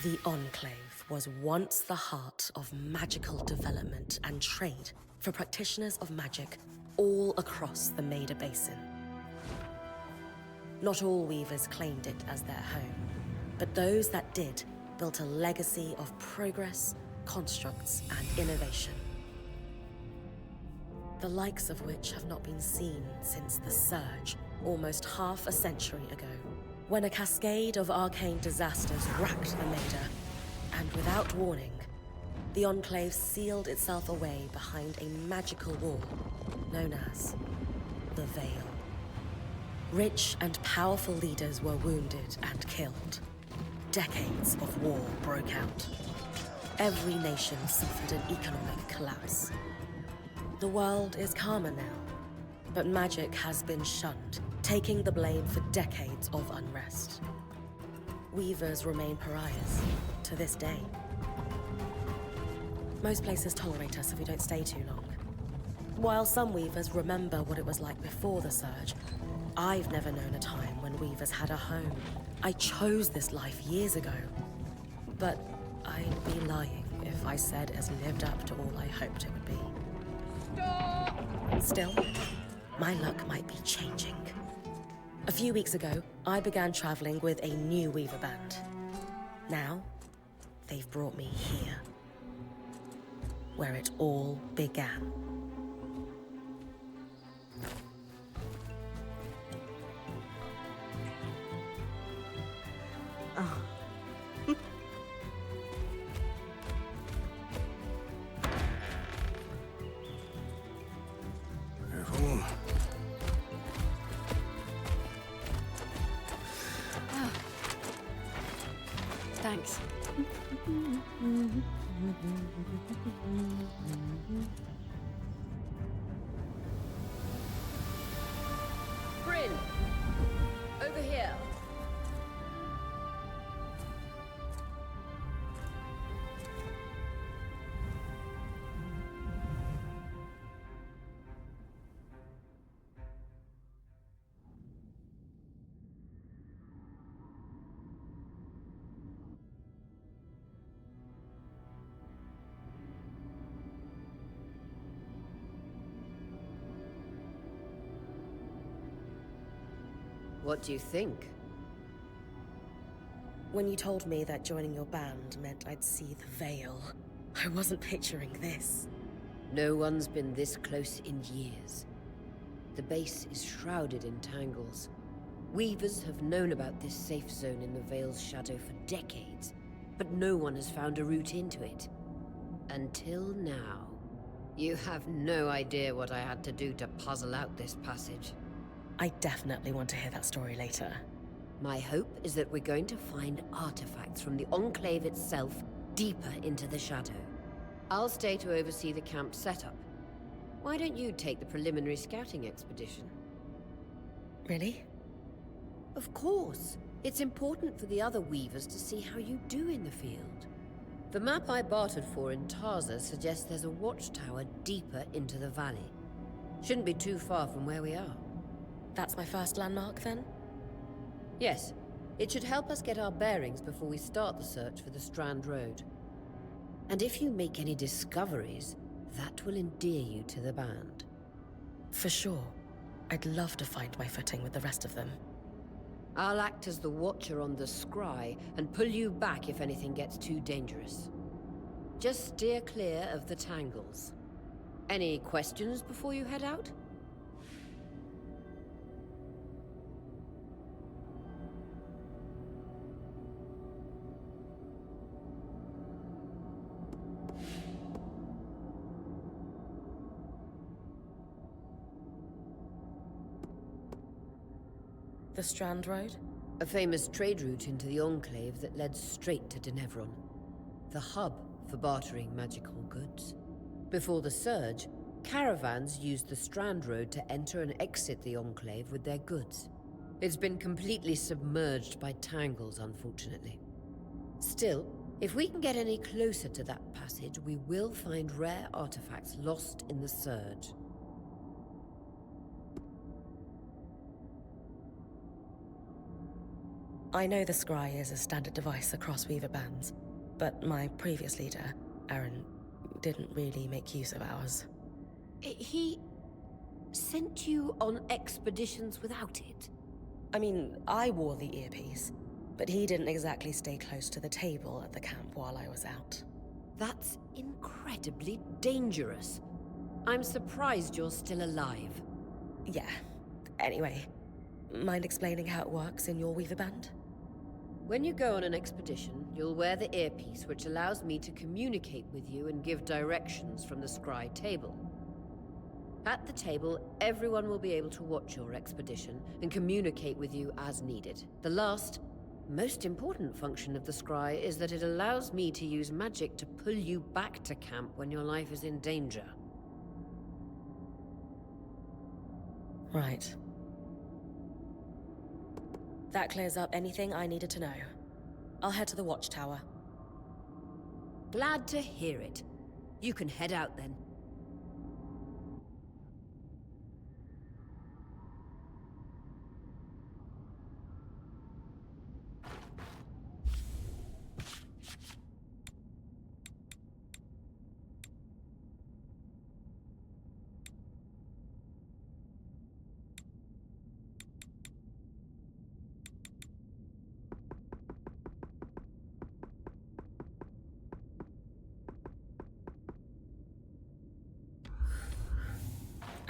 The Enclave was once the heart of magical development and trade for practitioners of magic all across the Maida Basin. Not all weavers claimed it as their home, but those that did built a legacy of progress, constructs, and innovation. The likes of which have not been seen since the Surge, almost half a century ago, when a cascade of arcane disasters racked the Maida, and without warning, the Enclave sealed itself away behind a magical wall known as the Veil. Rich and powerful leaders were wounded and killed. Decades of war broke out. Every nation suffered an economic collapse. The world is calmer now, but magic has been shunned, taking the blame for decades of unrest. Weavers remain pariahs to this day. Most places tolerate us if we don't stay too long. While some weavers remember what it was like before the Surge, I've never known a time when weavers had a home. I chose this life years ago. But I'd be lying if I said it's lived up to all I hoped it would be. Stop! Still, my luck might be changing. A few weeks ago, I began traveling with a new weaver band. Now, they've brought me here, where it all began. Oh. Careful. Oh. Thanks. Bryn! Over here. What do you think? When you told me that joining your band meant I'd see the Veil, I wasn't picturing this. No one's been this close in years. The base is shrouded in tangles. Weavers have known about this safe zone in the Veil's shadow for decades, but no one has found a route into it. Until now. You have no idea what I had to do to puzzle out this passage. I definitely want to hear that story later. My hope is that we're going to find artifacts from the Enclave itself deeper into the shadow. I'll stay to oversee the camp setup. Why don't you take the preliminary scouting expedition? Really? Of course. It's important for the other weavers to see how you do in the field. The map I bartered for in Tarza suggests there's a watchtower deeper into the valley. Shouldn't be too far from where we are. That's my first landmark, then? Yes. It should help us get our bearings before we start the search for the Strand Road. And if you make any discoveries, that will endear you to the band. For sure. I'd love to find my footing with the rest of them. I'll act as the watcher on the scry and pull you back if anything gets too dangerous. Just steer clear of the tangles. Any questions before you head out? The Strand Road? A famous trade route into the Enclave that led straight to Denevron. The hub for bartering magical goods. Before the Surge, caravans used the Strand Road to enter and exit the Enclave with their goods. It's been completely submerged by tangles, unfortunately. Still, if we can get any closer to that passage, we will find rare artifacts lost in the Surge. I know the scry is a standard device across Weaver bands, but my previous leader, Aaron, didn't really make use of ours. He sent you on expeditions without it? I mean, I wore the earpiece, but he didn't exactly stay close to the table at the camp while I was out. That's incredibly dangerous. I'm surprised you're still alive. Yeah. Anyway, mind explaining how it works in your Weaver band? When you go on an expedition, you'll wear the earpiece, which allows me to communicate with you and give directions from the scry table. At the table, everyone will be able to watch your expedition and communicate with you as needed. The last, most important function of the scry is that it allows me to use magic to pull you back to camp when your life is in danger. Right. That clears up anything I needed to know. I'll head to the watchtower. Glad to hear it. You can head out then.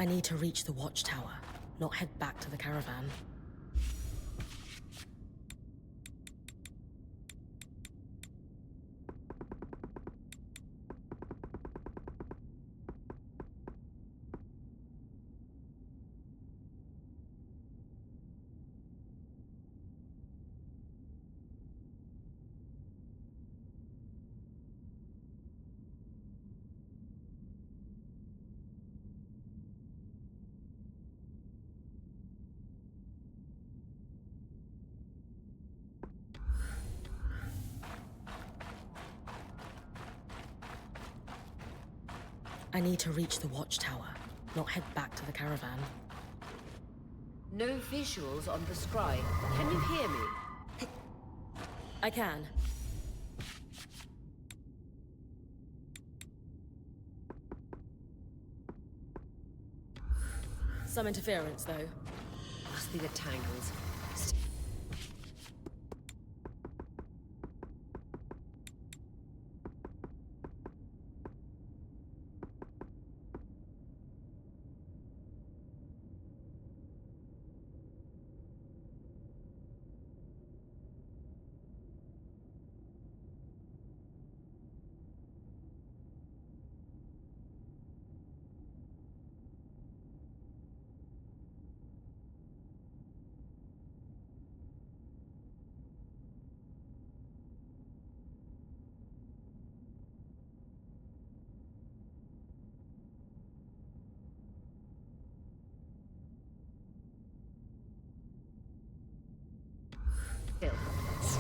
I need to reach the watchtower, not head back to the caravan. I need to reach the watchtower, not head back to the caravan. No visuals on the scry. Can you hear me? I can. Some interference, though. Must be the tangles.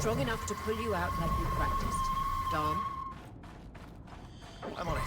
Strong enough to pull you out like you practiced. Dom? I'm on it.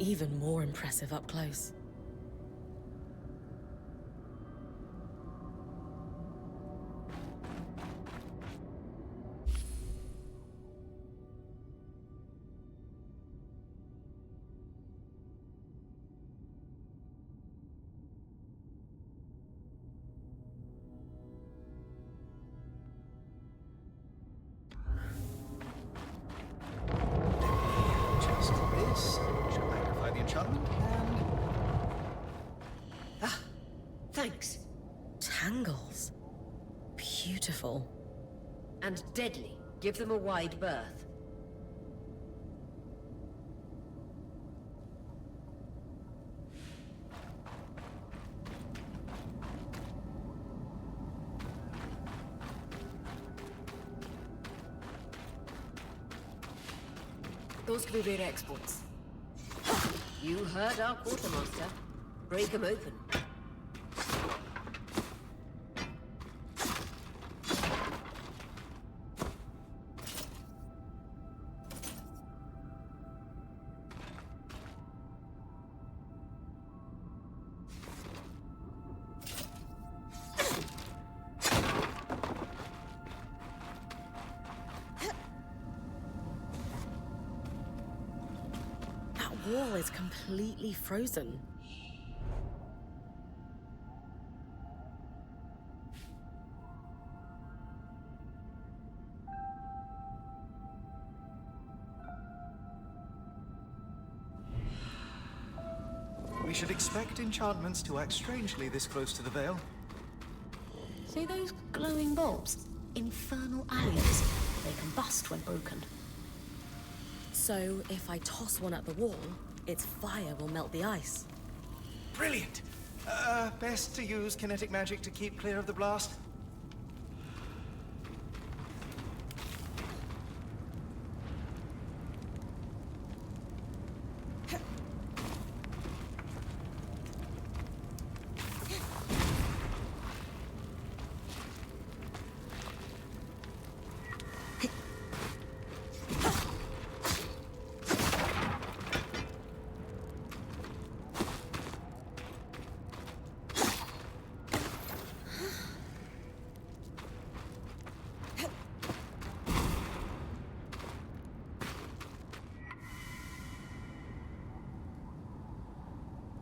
even more impressive up close. Thanks. Tangles. Beautiful. And deadly. Give them a wide berth. Those could be rare exports. You heard our quartermaster. Break them open. That wall is completely frozen. We should expect enchantments to act strangely this close to the Veil. See those glowing bulbs? Infernal allies. They combust when broken. So, if I toss one at the wall, its fire will melt the ice. Brilliant! Best to use kinetic magic to keep clear of the blast.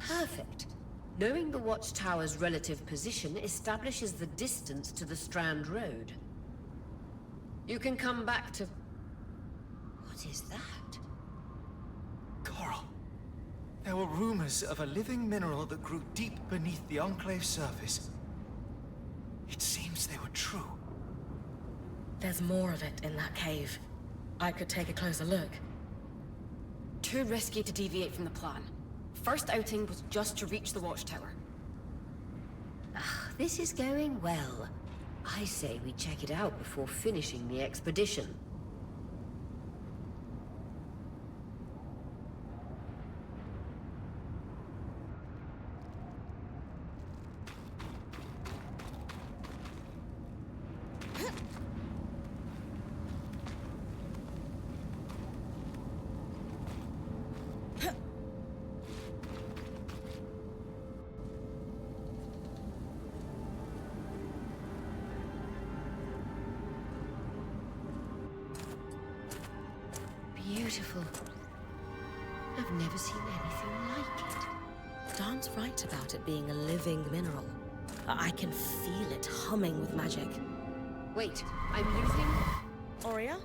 Perfect. Knowing the watchtower's relative position establishes the distance to the Strand Road. You can come back to... What is that? Coral. There were rumors of a living mineral that grew deep beneath the Enclave's surface. It seems they were true. There's more of it in that cave. I could take a closer look. Too risky to deviate from the plan. First outing was just to reach the watchtower. This is going well. I say we check it out before finishing the expedition. Beautiful. I've never seen anything like it. Dan's right about it being a living mineral. I can feel it humming with magic. Wait, I'm using... Aurea?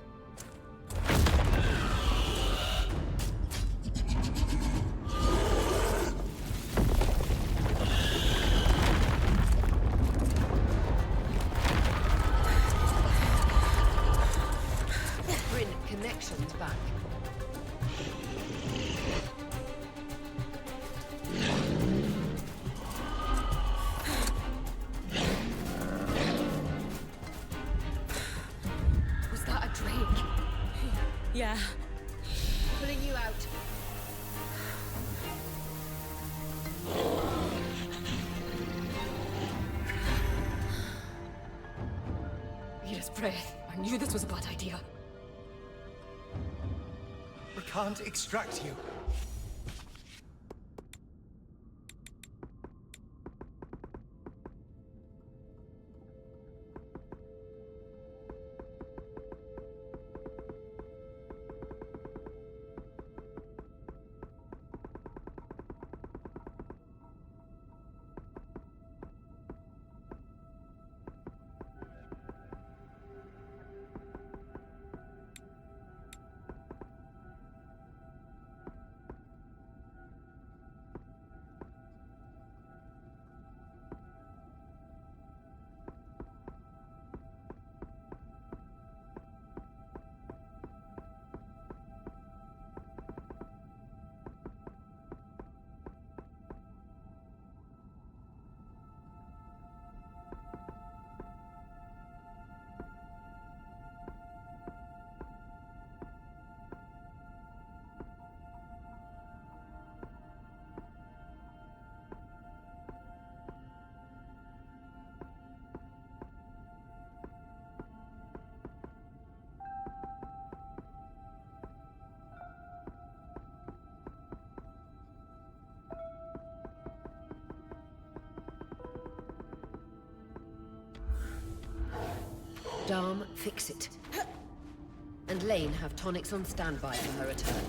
Bring connections back. Was that a drake? Yeah. Pulling you out. Rita's breath. I knew this was a bad idea. We can't extract you. Dom, fix it. And Lane have tonics on standby for her return.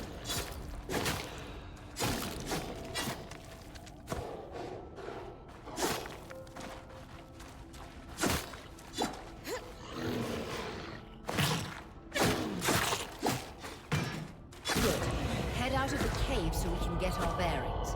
Good. Head out of the cave so we can get our bearings.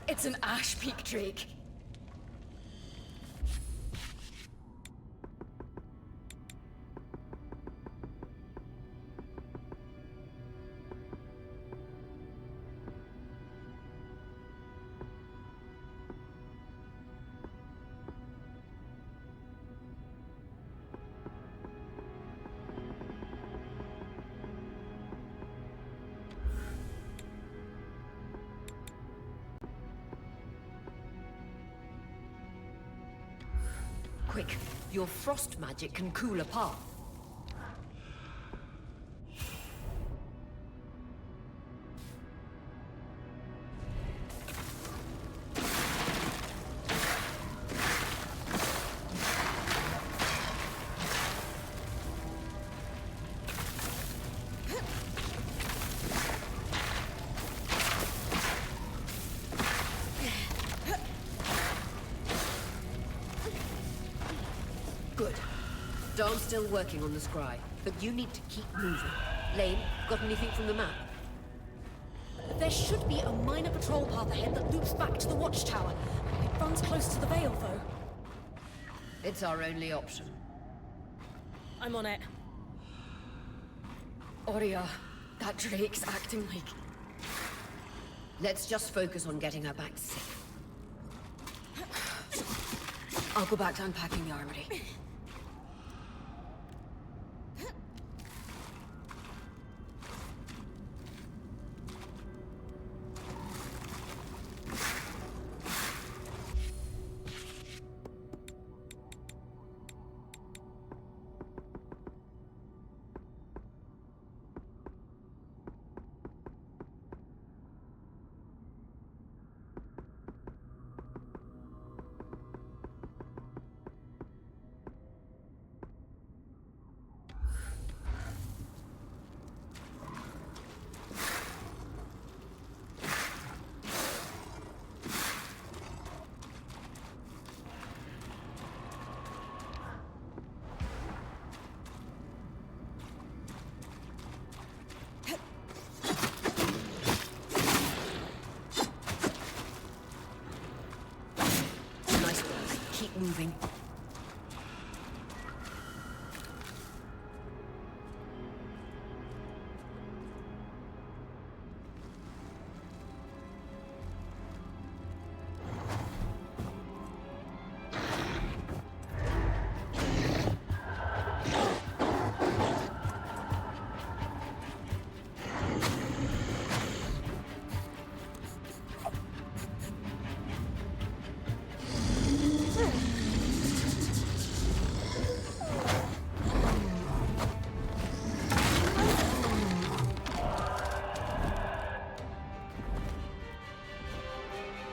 It's an ash peak drake. Quick, your frost magic can cool a path. Good. Dom's still working on the scry, but you need to keep moving. Lane, got anything from the map? There should be a minor patrol path ahead that loops back to the watchtower. It runs close to the Vale, though. It's our only option. I'm on it. Oria, that Drake's acting like... Let's just focus on getting her back safe. I'll go back to unpacking the armory. Nice work. Keep moving.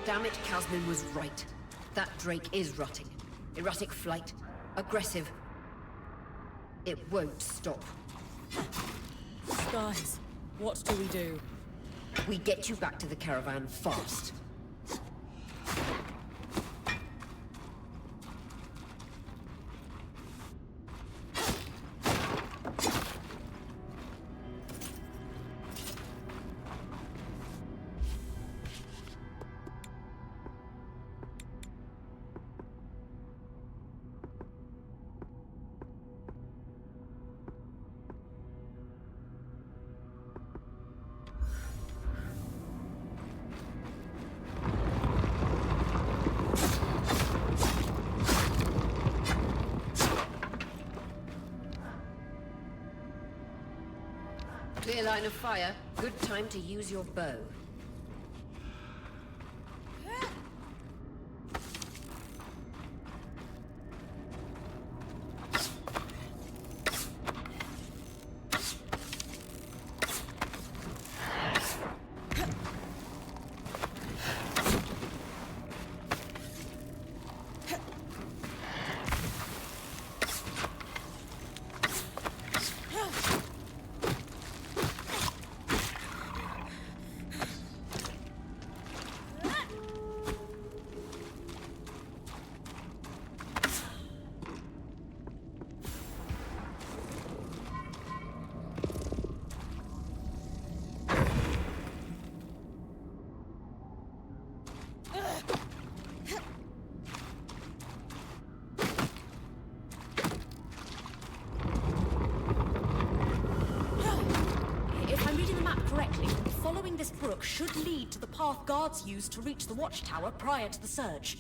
Damn it, Casmin was right. That Drake is rotting. Erratic flight. Aggressive. It won't stop. Guys, what do we do? We get you back to the caravan fast. Clear line of fire. Good time to use your bow. Following this brook should lead to the path guards used to reach the watchtower prior to the surge.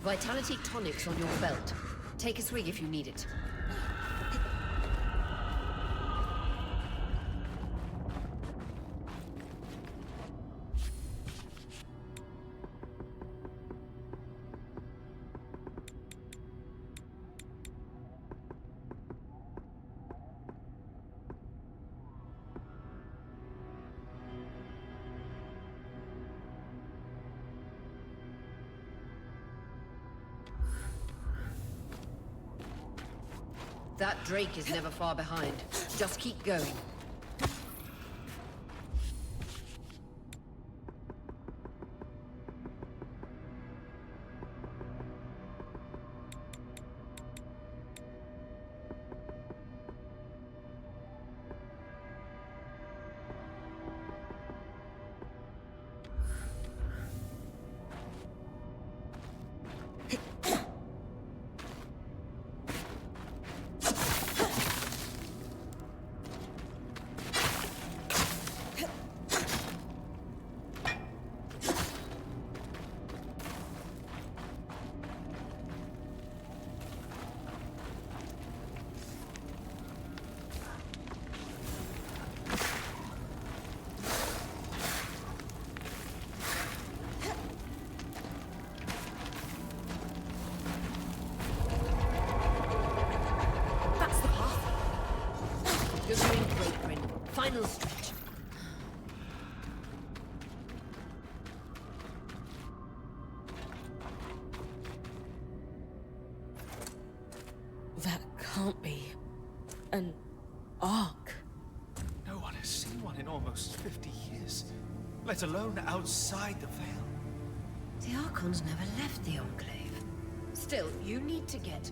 Vitality tonics on your belt. Take a swig if you need it. That Drake is never far behind. Just keep going. Final stretch. That can't be an ark. No one has seen one in almost 50 years, let alone outside the Veil. The Archons never left the Enclave. Still, you need to get...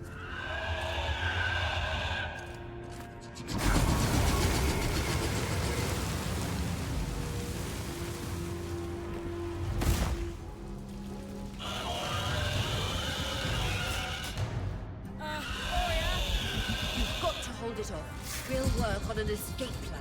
You've got to hold it off. We'll work on an escape plan.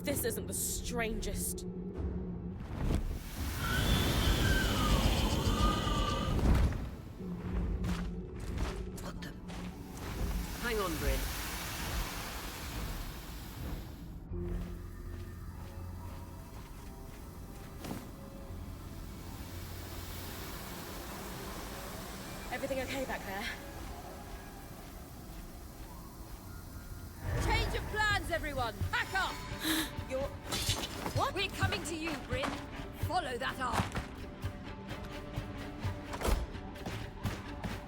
This isn't the strangest. What the... Hang on, Bryn. Everything okay back there? Change of plans, everyone! Pack up! You're... What? We're coming to you, Bryn. Follow that arc.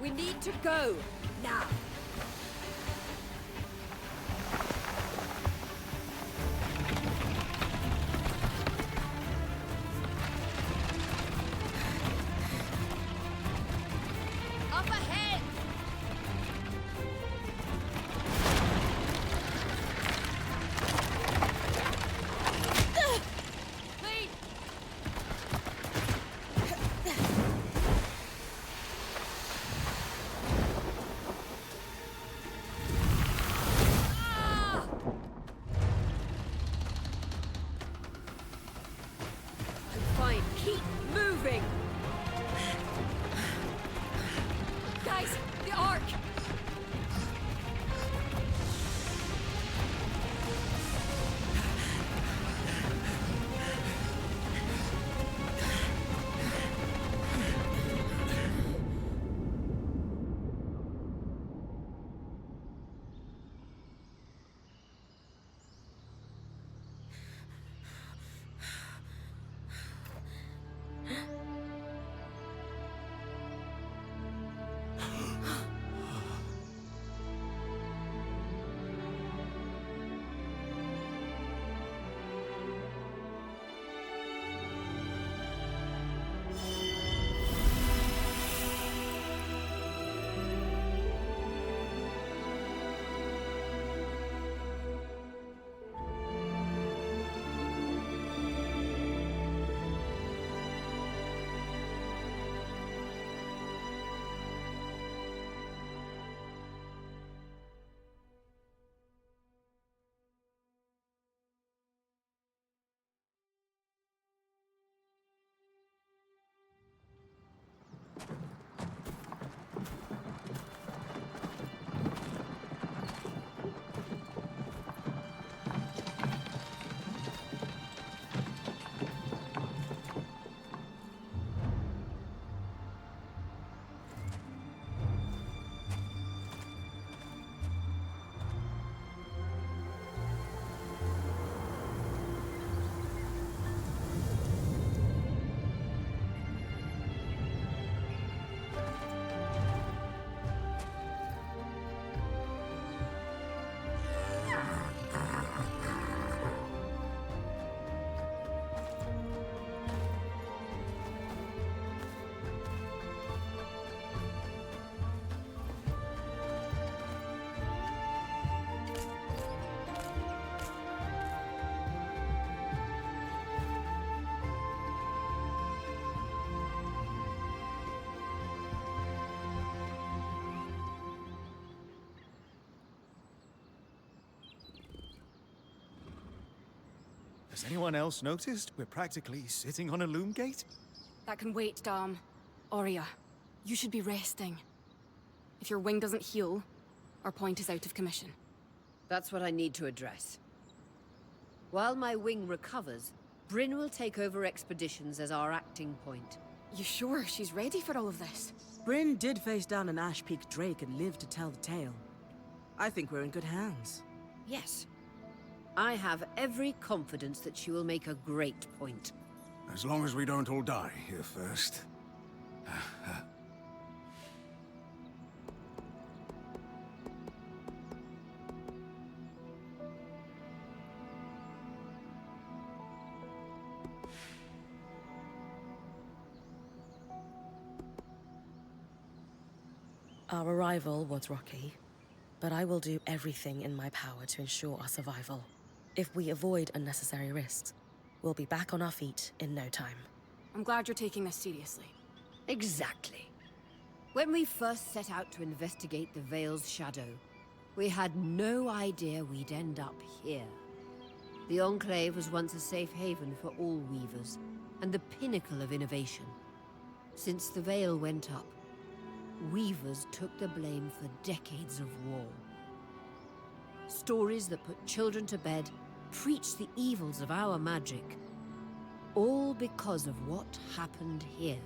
We need to go, now. Up ahead! Has anyone else noticed we're practically sitting on a loom gate? That can wait, Dom. Aurea, you should be resting. If your wing doesn't heal, our point is out of commission. That's what I need to address. While my wing recovers, Bryn will take over expeditions as our acting point. You sure she's ready for all of this? Bryn did face down an Ash Peak Drake and lived to tell the tale. I think we're in good hands. Yes. I have every confidence that she will make a great point. As long as we don't all die here first. Our arrival was rocky, but I will do everything in my power to ensure our survival. If we avoid unnecessary risks, we'll be back on our feet in no time. I'm glad you're taking this seriously. Exactly. When we first set out to investigate the Veil's shadow, we had no idea we'd end up here. The Enclave was once a safe haven for all weavers, and the pinnacle of innovation. Since the Veil went up, weavers took the blame for decades of war. Stories that put children to bed preached the evils of our magic, all because of what happened here.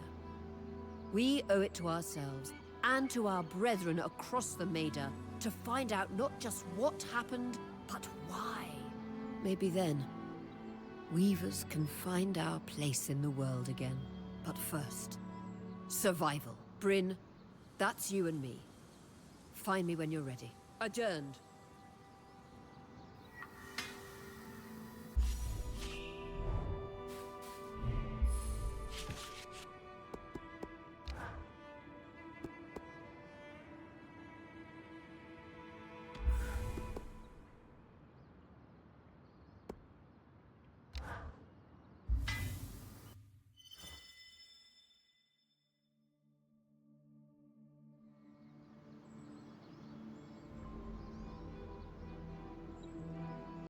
We owe it to ourselves and to our brethren across the Maida to find out not just what happened, but why. Maybe then, weavers can find our place in the world again. But first, survival. Bryn, that's you and me. Find me when you're ready. Adjourned.